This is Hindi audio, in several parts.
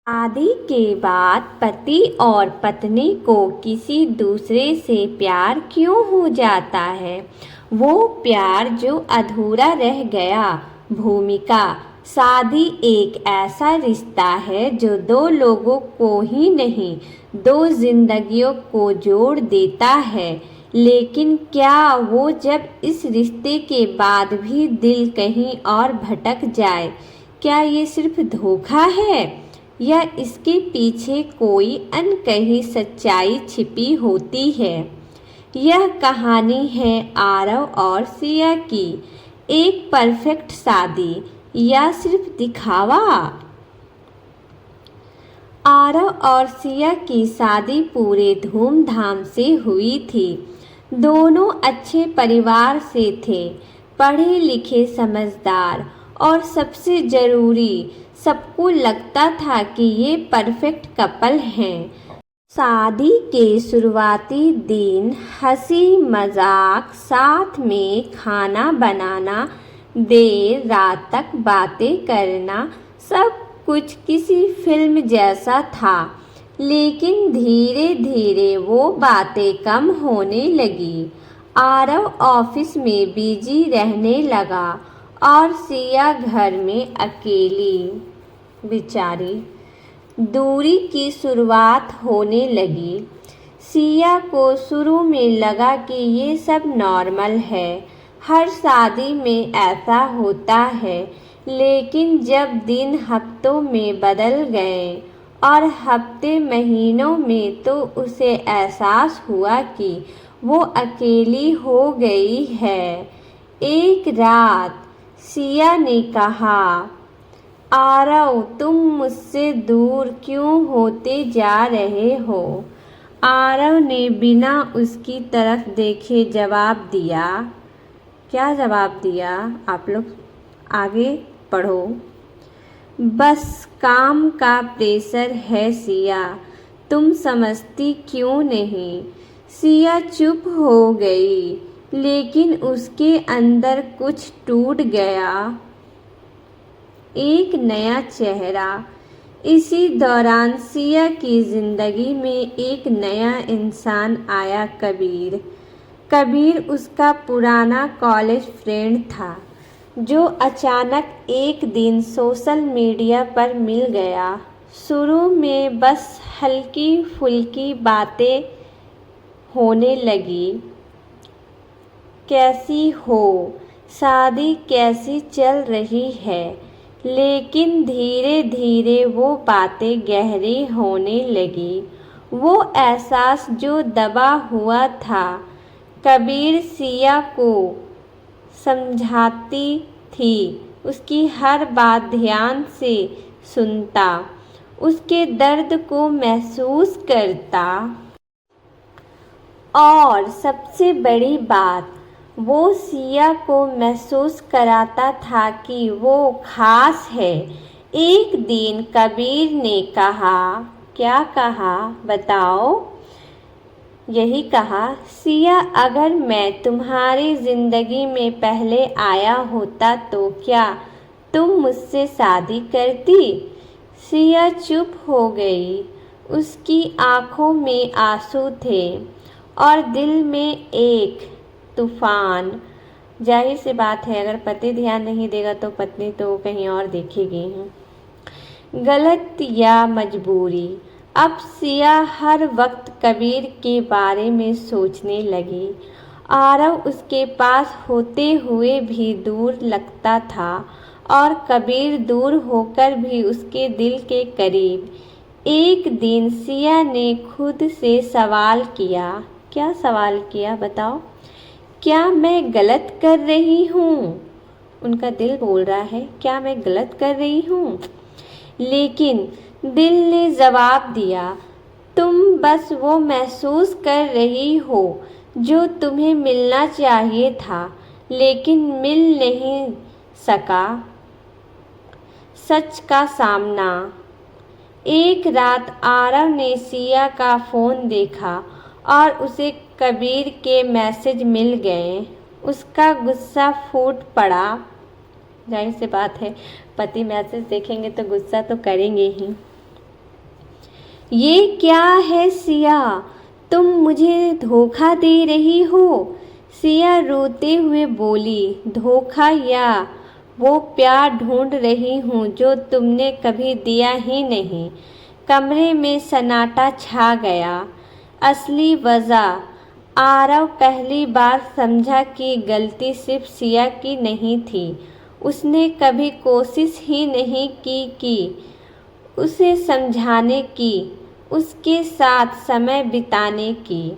शादी के बाद पति और पत्नी को किसी दूसरे से प्यार क्यों हो जाता है? वो प्यार जो अधूरा रह गया। भूमिका। शादी एक ऐसा रिश्ता है जो दो लोगों को ही नहीं, दो जिंदगियों को जोड़ देता है। लेकिन क्या वो जब इस रिश्ते के बाद भी दिल कहीं और भटक जाए, क्या ये सिर्फ धोखा है या इसके पीछे कोई अनकही सच्चाई छिपी होती है? यह कहानी है आरव और सिया की। एक परफेक्ट शादी या सिर्फ दिखावा? आरव और सिया की शादी पूरे धूमधाम से हुई थी। दोनों अच्छे परिवार से थे, पढ़े लिखे, समझदार और सबसे ज़रूरी, सबको लगता था कि ये परफेक्ट कपल हैं। शादी के शुरुआती दिन हंसी मजाक, साथ में खाना बनाना, देर रात तक बातें करना, सब कुछ किसी फिल्म जैसा था। लेकिन धीरे धीरे वो बातें कम होने लगी। आरव ऑफिस में बिजी रहने लगा और सिया घर में अकेली। बेचारी। दूरी की शुरुआत होने लगी। सिया को शुरू में लगा कि ये सब नॉर्मल है, हर शादी में ऐसा होता है। लेकिन जब दिन हफ्तों में बदल गए और हफ्ते महीनों में, तो उसे एहसास हुआ कि वो अकेली हो गई है। एक रात सिया ने कहा, आरव, तुम मुझसे दूर क्यों होते जा रहे हो? आरव ने बिना उसकी तरफ देखे जवाब दिया। क्या जवाब दिया? आप लोग आगे पढ़ो। बस काम का प्रेशर है सिया, तुम समझती क्यों नहीं? सिया चुप हो गई, लेकिन उसके अंदर कुछ टूट गया। एक नया चेहरा। इसी दौरान सिया की जिंदगी में एक नया इंसान आया, कबीर। कबीर उसका पुराना कॉलेज फ्रेंड था, जो अचानक एक दिन सोशल मीडिया पर मिल गया। शुरू में बस हल्की फुल्की बातें होने लगी। कैसी हो? शादी कैसी चल रही है? लेकिन धीरे धीरे वो बातें गहरी होने लगी। वो एहसास जो दबा हुआ था। कबीर सिया को समझाती थी, उसकी हर बात ध्यान से सुनता, उसके दर्द को महसूस करता। और सबसे बड़ी बात, वो सिया को महसूस कराता था कि वो खास है। एक दिन कबीर ने कहा, क्या कहा बताओ? यही कहा, सिया, अगर मैं तुम्हारी जिंदगी में पहले आया होता तो क्या तुम मुझसे शादी करती? सिया चुप हो गई। उसकी आंखों में आंसू थे और दिल में एक तूफान। जाहिर सी बात है, अगर पति ध्यान नहीं देगा तो पत्नी तो कहीं और देखेगी। गलत या मजबूरी? अब सिया हर वक्त कबीर के बारे में सोचने लगी। आरव उसके पास होते हुए भी दूर लगता था और कबीर दूर होकर भी उसके दिल के करीब। एक दिन सिया ने खुद से सवाल किया। क्या सवाल किया बताओ? क्या मैं गलत कर रही हूँ? उनका दिल बोल रहा है, क्या मैं गलत कर रही हूँ? लेकिन दिल ने जवाब दिया, तुम बस वो महसूस कर रही हो जो तुम्हें मिलना चाहिए था, लेकिन मिल नहीं सका। सच का सामना। एक रात आरव ने सिया का फ़ोन देखा और उसे कबीर के मैसेज मिल गए। उसका गुस्सा फूट पड़ा। जाहिर सी बात है, पति मैसेज देखेंगे तो गुस्सा तो करेंगे ही। ये क्या है सिया, तुम मुझे धोखा दे रही हो। सिया रोते हुए बोली, धोखा या वो प्यार ढूंढ रही हूँ जो तुमने कभी दिया ही नहीं। कमरे में सन्नाटा छा गया। असली वजह आरव पहली बार समझा कि गलती सिर्फ सिया की नहीं थी। उसने कभी कोशिश ही नहीं की कि उसे समझाने की, उसके साथ समय बिताने की।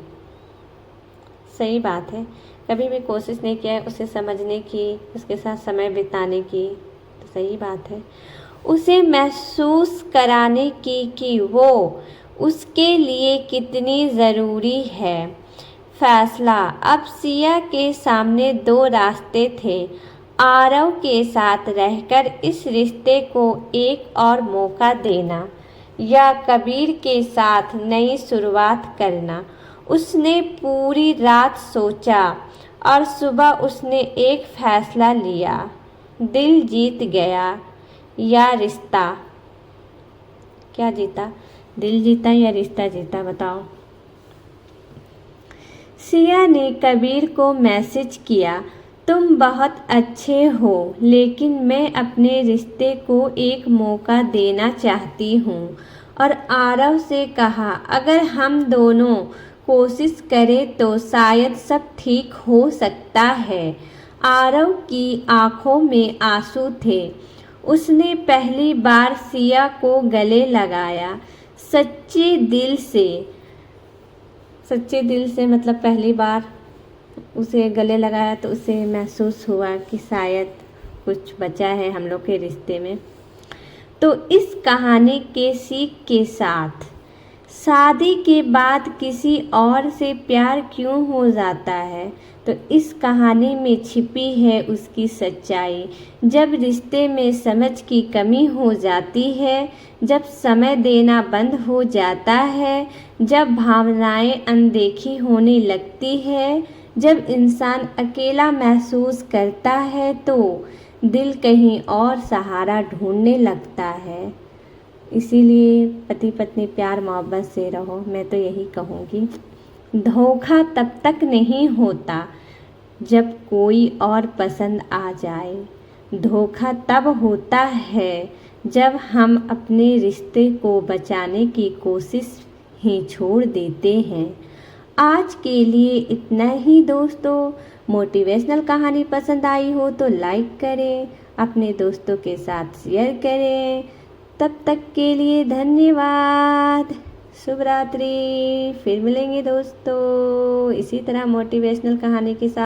सही बात है, कभी भी कोशिश नहीं किया है उसे समझने की, उसके साथ समय बिताने की। तो सही बात है, उसे महसूस कराने की कि वो उसके लिए कितनी ज़रूरी है। फैसला, अब सिया के सामने दो रास्ते थे। आरव के साथ रहकर इस रिश्ते को एक और मौका देना या कबीर के साथ नई शुरुआत करना। उसने पूरी रात सोचा और सुबह उसने एक फैसला लिया। दिल जीत गया या रिश्ता? क्या जीता, दिल जीता या रिश्ता जीता, बताओ। सिया ने कबीर को मैसेज किया, तुम बहुत अच्छे हो लेकिन मैं अपने रिश्ते को एक मौका देना चाहती हूँ। और आरव से कहा, अगर हम दोनों कोशिश करें तो शायद सब ठीक हो सकता है। आरव की आंखों में आंसू थे। उसने पहली बार सिया को गले लगाया, सच्चे दिल से। सच्चे दिल से मतलब पहली बार उसे गले लगाया तो उसे महसूस हुआ कि शायद कुछ बचा है हम लोग के रिश्ते में। तो इस कहानी के सीख के साथ, शादी के बाद किसी और से प्यार क्यों हो जाता है, तो इस कहानी में छिपी है उसकी सच्चाई। जब रिश्ते में समझ की कमी हो जाती है, जब समय देना बंद हो जाता है, जब भावनाएं अनदेखी होने लगती है, जब इंसान अकेला महसूस करता है तो दिल कहीं और सहारा ढूंढने लगता है। इसीलिए पति पत्नी प्यार मोहब्बत से रहो, मैं तो यही कहूँगी। धोखा तब तक नहीं होता जब कोई और पसंद आ जाए। धोखा तब होता है जब हम अपने रिश्ते को बचाने की कोशिश ही छोड़ देते हैं। आज के लिए इतना ही दोस्तों। मोटिवेशनल कहानी पसंद आई हो तो लाइक करें, अपने दोस्तों के साथ शेयर करें। तब तक के लिए धन्यवाद। शुभ रात्रि। फिर मिलेंगे दोस्तों इसी तरह मोटिवेशनल कहानी के साथ।